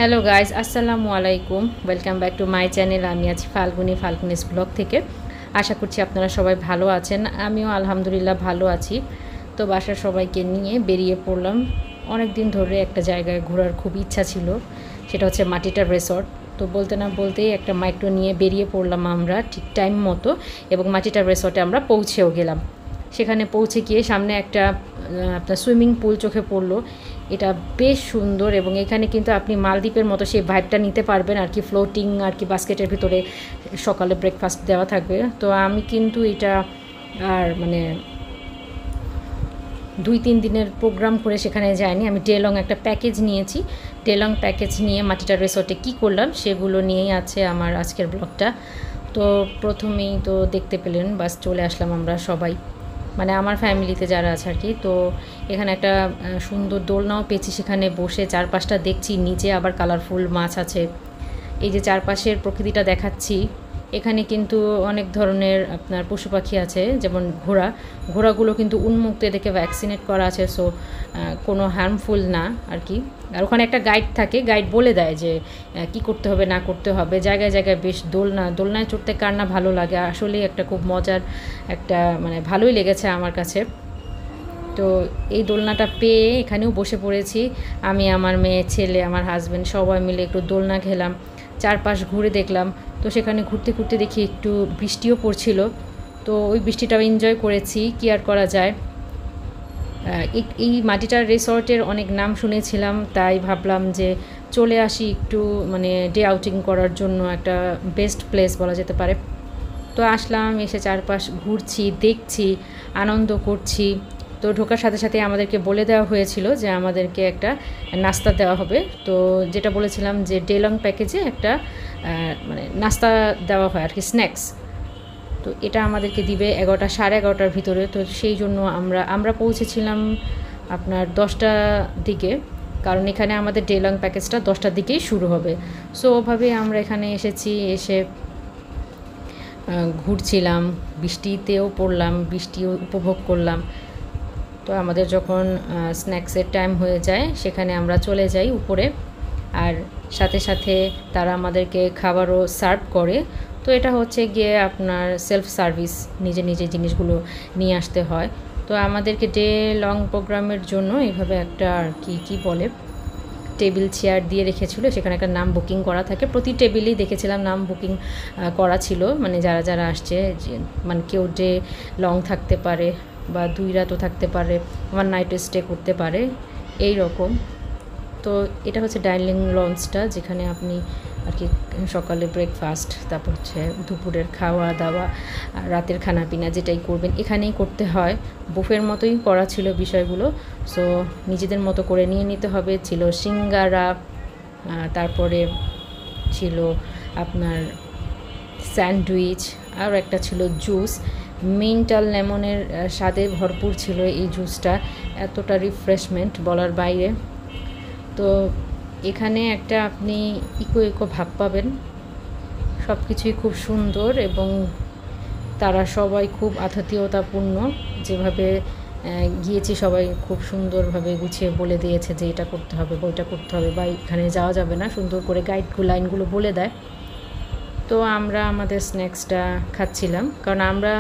Hello guys, আসসালামু আলাইকুম। Welcome back to my channel. আমি আছি ফাল্গুনিস ব্লগ থেকে। আশা করছি আপনারা সবাই ভালো আছেন। আমিও আলহামদুলিল্লাহ ভালো আছি। তো বাসার সবাইকে নিয়ে বেরিয়ে পড়লাম। অনেক দিন ধরে একটা জায়গায় ঘোরার খুব ইচ্ছা ছিল, সেটা হচ্ছে মাটিটা রিসর্ট। তো বলতে না বলতেই একটা মাইক্রো নিয়ে বেরিয়ে পড়লাম আমরা ঠিক টাইম মতো, এবং মাটিটা রিসর্টে আমরা পৌঁছেও গেলাম। সেখানে পৌঁছে গিয়ে সামনে একটা আপনার সুইমিং পুল চোখে পড়লো। এটা বেশ সুন্দর, এবং এখানে কিন্তু আপনি মালদ্বীপের মতো সেই ভাইবটা নিতে পারবেন আর কি, ফ্লোটিং আর কি, বাস্কেটের ভিতরে সকালে ব্রেকফাস্ট দেওয়া থাকবে। তো আমি কিন্তু এটা আর মানে 2-3 দিনের প্রোগ্রাম করে সেখানে যাইনি। আমি ডে লং একটা প্যাকেজ নিয়েছি। ডে লং প্যাকেজ নিয়ে মাটিটা রিসর্টে কী করলাম সেগুলো নিয়েই আছে আমার আজকের ব্লগটা। তো প্রথমেই তো দেখতে পেলেন, বাস চলে আসলাম আমরা সবাই, মানে আমার ফ্যামিলিতে যারা আছে আর কি। তো এখানে একটা সুন্দর দোলনাও পেয়েছি, সেখানে বসে চারপাশটা দেখছি, নিচে আবার কালারফুল মাছ আছে। এই যে চারপাশের প্রকৃতিটা দেখাচ্ছি, এখানে কিন্তু অনেক ধরনের আপনার পশু পাখি আছে, যেমন ঘোড়াগুলো কিন্তু উন্মুক্ত, এদেরকে ভ্যাকসিনেট করা আছে, সো কোনো হার্মফুল না আর কি। আর ওখানে একটা গাইড থাকে, গাইড বলে দেয় যে কি করতে হবে না করতে হবে। জায়গায় জায়গায় বেশ দোলনায় চড়তে কার না ভালো লাগে, আসলেই একটা খুব মজার একটা মানে ভালোই লেগেছে আমার কাছে। তো এই দোলনাটা পেয়ে এখানেও বসে পড়েছি আমি, আমার মেয়ে, ছেলে, আমার হাজব্যান্ড সবাই মিলে একটু দোলনা খেলাম, চারপাশ ঘুরে দেখলাম। তো সেখানে ঘুরতে ঘুরতে দেখি একটু বৃষ্টিও পড়ছিল, তো ওই বৃষ্টিটাও এনজয় করেছি। কি আর করা যায়। এই মাটিটার রিসর্টের অনেক নাম শুনেছিলাম, তাই ভাবলাম যে চলে আসি একটু মানে ডে আউটিং করার জন্য, একটা বেস্ট প্লেস বলা যেতে পারে। তো আসলাম, এসে চারপাশ ঘুরছি, দেখছি, আনন্দ করছি। তো ঢোকার সাথে সাথে আমাদেরকে বলে দেওয়া হয়েছিল যে আমাদেরকে একটা নাস্তা দেওয়া হবে। তো যেটা বলেছিলাম যে ডে লং প্যাকেজে একটা মানে নাস্তা দেওয়া হয় আর কি, স্ন্যাক্স। তো এটা আমাদেরকে দিবে 11টা, সাড়ে 11টার ভিতরে। তো সেই জন্য আমরা পৌঁছেছিলাম আপনার 10টার দিকে, কারণ এখানে আমাদের ডে লং প্যাকেজটা 10টার দিকেই শুরু হবে। সো ওভাবেই আমরা এখানে এসেছি, এসে ঘুরছিলাম, বৃষ্টিতেও পড়লাম, বৃষ্টিও উপভোগ করলাম। তো আমাদের যখন স্ন্যাক্সের টাইম হয়ে যায়, সেখানে আমরা চলে যাই উপরে, আর সাথে সাথে তারা আমাদেরকে খাবারও সার্ভ করে। তো এটা হচ্ছে গিয়ে আপনার সেলফ সার্ভিস, নিজে নিজে জিনিসগুলো নিয়ে আসতে হয়। তো আমাদেরকে ডে লং প্রোগ্রামের জন্য এইভাবে একটা আর কি বলে টেবিল চেয়ার দিয়ে রেখেছিল, সেখানে একটা নাম বুকিং করা থাকে। প্রতি টেবিলেই দেখেছিলাম নাম বুকিং করা ছিল, মানে যারা যারা আসছে, মানে কেউ ডে লং থাকতে পারে বা 2 রাতও থাকতে পারে, আমার নাইট স্টে করতে পারে, এই রকম। তো এটা হচ্ছে ডাইনিং লঞ্চটা, যেখানে আপনি আর কি সকালে ব্রেকফাস্ট, তারপর হচ্ছে দুপুরের খাওয়া দাওয়া, রাতের খানা পিনা যেটাই করবেন এখানেই করতে হয়। বুফের মতোই করা ছিল বিষয়গুলো, সো নিজেদের মতো করে নিয়ে নিতে হবে। ছিল সিঙ্গারা, তারপরে ছিল আপনার স্যান্ডউইচ, আর একটা ছিল জুস, মিন্টাল লেমনের স্বাদে ভরপুর ছিল এই জুসটা, এতটা রিফ্রেশমেন্ট বলার বাইরে। তো এখানে একটা আপনি ইকো ভাব পাবেন, সব কিছুই খুব সুন্দর, এবং তারা সবাই খুব আতিথেয়তাপূর্ণ। যেভাবে গিয়েছি সবাই খুব সুন্দরভাবে গুছিয়ে বলে দিয়েছে যে এটা করতে হবে, ওইটা করতে হবে, বা এখানে যাওয়া যাবে না, সুন্দর করে লাইনগুলো বলে দেয়। তো আমরা আমাদের স্ন্যাক্সটা খাচ্ছিলাম, কারণ আমরা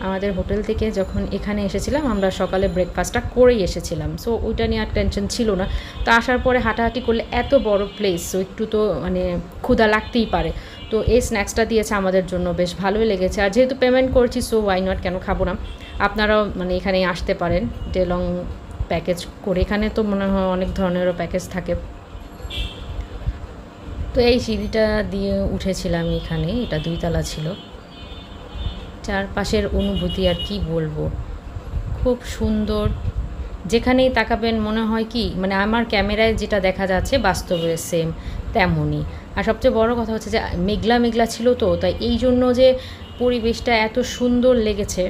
আমাদের হোটেল থেকে যখন এখানে এসেছিলাম আমরা সকালে ব্রেকফাস্টটা করেই এসেছিলাম, সো ওইটা নিয়ে আর টেনশন ছিল না। তো আসার পরে হাঁটাহাঁটি করলে এত বড় প্লেস, সো একটু তো মানে ক্ষুধা লাগতেই পারে। তো এই স্ন্যাক্সটা দিয়েছে আমাদের জন্য, বেশ ভালোই লেগেছে। আর যেহেতু পেমেন্ট করছি, সো ওয়াই নট, কেন খাবো না। আপনারাও মানে এখানে আসতে পারেন ডে লং প্যাকেজ করে, এখানে তো মনে হয় অনেক ধরনেরও প্যাকেজ থাকে। তো এই সিঁড়িটা দিয়ে উঠেছিলাম এখানে, এটা 2 তলা ছিল। চারপাশের অনুভূতি আর কি বলবো, খুব সুন্দর। যেখানেই তাকাবেন মনে হয় কি মানে আমার ক্যামেরায় যেটা দেখা যাচ্ছে বাস্তবে সেম তেমনই। আর সবচেয়ে বড় কথা হচ্ছে যে মেঘলা মেঘলা ছিল, তো তাই এই জন্য যে পরিবেশটা এত সুন্দর লেগেছে।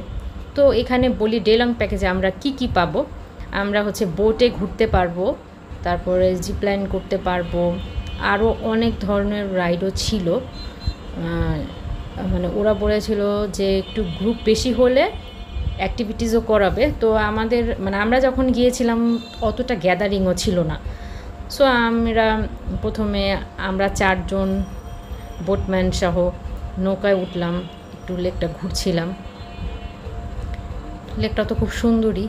তো এখানে বলি ডে লং প্যাকেজে আমরা কি পাবো, আমরা হচ্ছে বোটে ঘুরতে পারবো, তারপরে জিপলাইন করতে পারবো, আরও অনেক ধরনের রাইডও ছিল। মানে ওরা বলেছিল যে একটু গ্রুপ বেশি হলে অ্যাক্টিভিটিসও করাবে। তো আমাদের মানে আমরা যখন গিয়েছিলাম অতটা গ্যাদারিংও ছিল না, সো প্রথমে আমরা 4 জন বোটম্যান সহ নৌকায় উঠলাম, একটু লেকটা ঘুরছিলাম। লেকটা তো খুব সুন্দরই,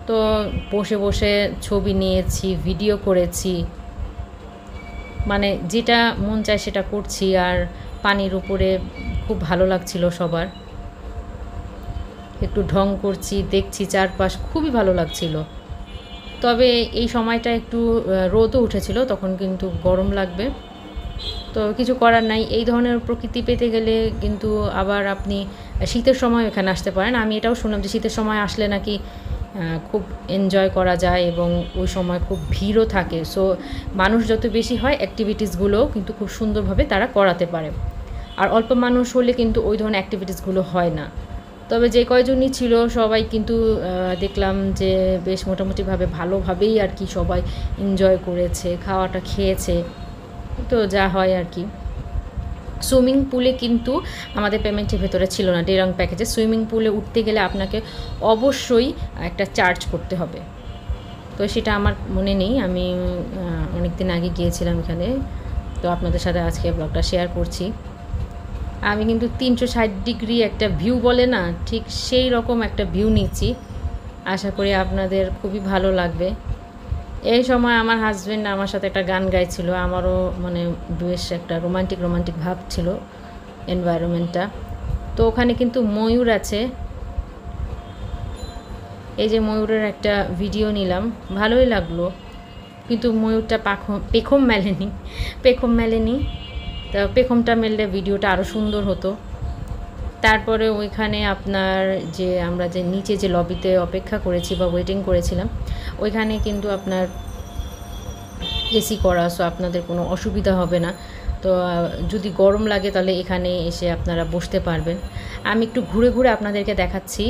তো বসে বসে ছবি নিয়েছি, ভিডিও করেছি, মানে যেটা মন চায় সেটা করছি। আর পানির উপরে খুব ভালো লাগছিল সবার, একটু ঢং করছি, দেখছি চারপাশ, খুবই ভালো লাগছিল। তবে এই সময়টা একটু রোদও উঠেছিল, তখন কিন্তু গরম লাগবে, তো কিছু করার নাই। এই ধরনের প্রকৃতি পেতে গেলে কিন্তু আবার আপনি শীতের সময় এখানে আসতে পারেন। আমি এটাও শুনলাম যে শীতের সময় আসলে নাকি খুব এনজয় করা যায় এবং ওই সময় খুব ভিড়ও থাকে। সো মানুষ যত বেশি হয় অ্যাক্টিভিটিসগুলোও কিন্তু খুব সুন্দরভাবে তারা করাতে পারে। আর অল্প মানুষ হলে কিন্তু ওই ধরনের অ্যাক্টিভিটিসগুলো হয় না। তবে যে কয়জনই ছিল সবাই কিন্তু দেখলাম যে বেশ মোটামুটিভাবে ভালোভাবেই আর কি সবাই এনজয় করেছে, খাওয়াটা খেয়েছে, তো যা হয় আর কি। সুইমিং পুলে কিন্তু আমাদের পেমেন্টের ভেতরে ছিল না ডেরাং প্যাকেজে। সুইমিং পুলে উঠতে গেলে আপনাকে অবশ্যই একটা চার্জ করতে হবে, তো সেটা আমার মনে নেই, আমি অনেক দিন আগে গিয়েছিলাম এখানে, তো আপনাদের সাথে আজকে ব্লগটা শেয়ার করছি। আমি কিন্তু 360 ডিগ্রি একটা ভিউ বলে না, ঠিক সেই রকম একটা ভিউ নিচ্ছি। আশা করি আপনাদের খুবই ভালো লাগবে। এই সময় আমার হাজব্যান্ড আমার সাথে একটা গান গাইছিল, আমারও মানে বেশ একটা রোমান্টিক ভাব ছিল এনভায়রনমেন্টটা। তো ওখানে কিন্তু ময়ূর আছে, এই যে ময়ূরের একটা ভিডিও নিলাম, ভালোই লাগলো, কিন্তু ময়ূরটা পেখম মেলেনি, তা পেখমটা মেললে ভিডিওটা আরও সুন্দর হতো। তারপরে ওইখানে আপনার যে আমরা যে নিচে যে লবিতে অপেক্ষা করেছি বা ওয়েটিং করেছিলাম, ওইখানে কিন্তু আপনার এসি করা, সো আপনাদের কোনো অসুবিধা হবে না। তো যদি গরম লাগে তাহলে এখানে এসে আপনারা বসতে পারবেন। আমি একটু ঘুরে ঘুরে আপনাদেরকে দেখাচ্ছি।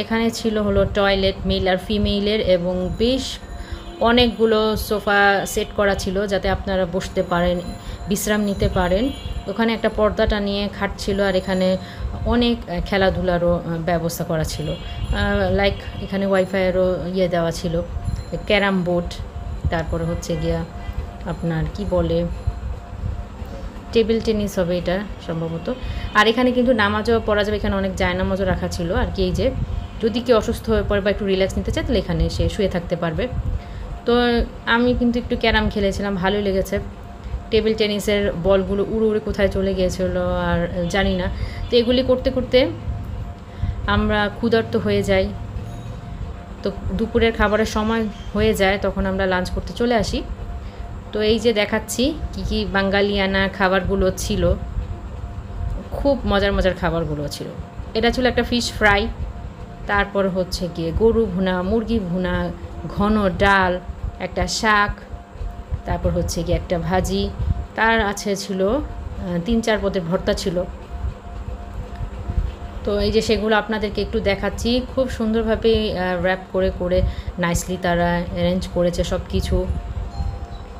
এখানে ছিল হলো টয়লেট, মেল আর ফিমেইলের, এবং বেশ অনেকগুলো সোফা সেট করা ছিল যাতে আপনারা বসতে পারেন, বিশ্রাম নিতে পারেন। ওখানে একটা পর্দাটা নিয়ে খাট ছিল, আর এখানে অনেক খেলাধুলারও ব্যবস্থা করা ছিল, লাইক এখানে ওয়াইফাইয়েরও দেওয়া ছিল, ক্যারাম বোর্ড, তারপরে হচ্ছে গিয়া আপনার কি বলে টেবিল টেনিস হবে এটা সম্ভবত। আর এখানে কিন্তু নামাজও পড়া যাবে, এখানে অনেক জায়নামাজও রাখা ছিল আর কি। এই যে যদি কেউ অসুস্থ হয়ে পড়ে বা একটু রিল্যাক্স নিতে চায় তাহলে এখানে সে শুয়ে থাকতে পারবে। তো আমি কিন্তু একটু ক্যারাম খেলেছিলাম, ভালোই লেগেছে। টেবিল টেনিসের বলগুলো উড়ে উড়ে কোথায় চলে গিয়েছিলো আর জানি না। তো এগুলি করতে করতে আমরা ক্ষুধার্ত হয়ে যাই, তো দুপুরের খাবারের সময় হয়ে যায়, তখন আমরা লাঞ্চ করতে চলে আসি। তো এই যে দেখাচ্ছি কি কি বাঙালিয়ানা খাবারগুলো ছিল, খুব মজার খাবারগুলো ছিল। এটা ছিল একটা ফিশ ফ্রাই, তারপর হচ্ছে গিয়ে গরু ভুনা, মুরগি ভুনা, ঘন ডাল, একটা শাক, তারপর হচ্ছে গিয়ে একটা ভাজি, তার আছে ছিল 3-4 পদের ভর্তা ছিল। তো এই যে সেগুলো আপনাদেরকে একটু দেখাচ্ছি, খুব সুন্দরভাবে র্যাপ করে করে নাইসলি তারা অ্যারেঞ্জ করেছে সব কিছু।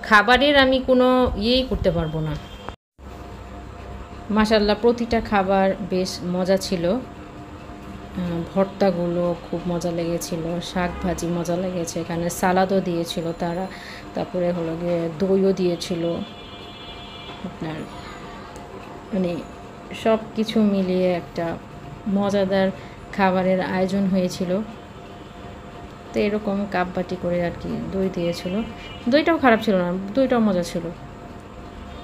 খাবারের আমি কোনো ইয়েই করতে পারবো না, মাশাআল্লাহ প্রতিটা খাবার বেশ মজা ছিল। ভর্তাগুলো খুব মজা লেগেছিল, শাক ভাজি মজা লেগেছে, এখানে সালাদও দিয়েছিল তারা, তারপরে হলো গিয়ে দইও দিয়েছিল আপনার, মানে সব কিছু মিলিয়ে একটা মজাদার খাবারের আয়োজন হয়েছিল। তো এরকম কাপ বাটি করে আর কি দই দিয়েছিল, দইটাও খারাপ ছিল না, দইটাও মজা ছিল।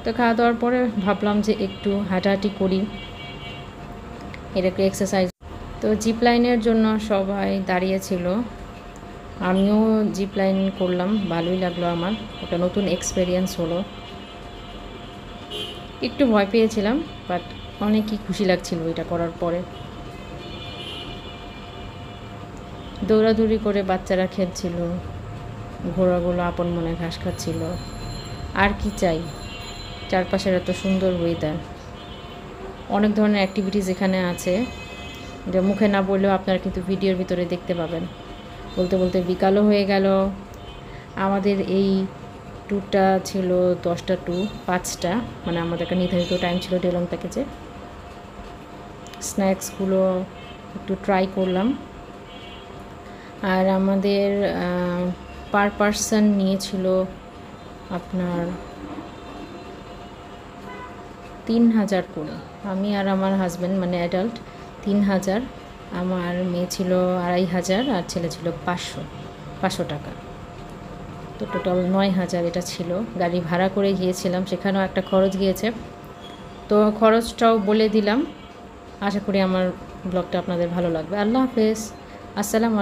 তো খাওয়া দাওয়ার পরে ভাবলাম যে একটু হাঁটাহাঁটি করি, এটা একটু এক্সারসাইজ। তো জিপ লাইনের জন্য সবাই দাঁড়িয়েছিল, আমিও জিপ লাইন করলাম, ভালোই লাগলো আমার, একটা নতুন এক্সপিরিয়েন্স হলো। একটু ভয় পেয়েছিলাম, বাট অনেকই খুশি লাগছিল এটা করার পরে। দৌড়াদৌড়ি করে বাচ্চারা খেলছিল, ঘোড়াগুলো আপন মনে ঘাস খাচ্ছিল, আর কি চাই, চারপাশের এত সুন্দর ওয়েদার, অনেক ধরনের অ্যাক্টিভিটিস এখানে আছে, যে মুখে না বললেও আপনারা কিন্তু ভিডিওর ভিতরে দেখতে পাবেন। বলতে বলতে বিকালও হয়ে গেল। আমাদের এই ট্যুরটা ছিল 10টা টু 5টা, মানে আমাদের একটা নির্ধারিত টাইম ছিল ডেলং প্যাকেজে। স্ন্যাক্সগুলো একটু ট্রাই করলাম, আর আমাদের পার পারসন নিয়েছিল আপনার 3000 করে, আমি আর আমার হাজব্যান্ড মানে অ্যাডাল্ট 3000, আমার মেয়ে ছিল 2500 আর ছেলে ছিল 500 টাকা, তো টোটাল 9000 এটা ছিল। গাড়ি ভাড়া করে গিয়েছিলাম, সেখানেও একটা খরচ গিয়েছে, তো খরচটাও বলে দিলাম। আশা করি আমার ব্লগটা আপনাদের ভালো লাগবে। আল্লাহ হাফেজ, আসসালামু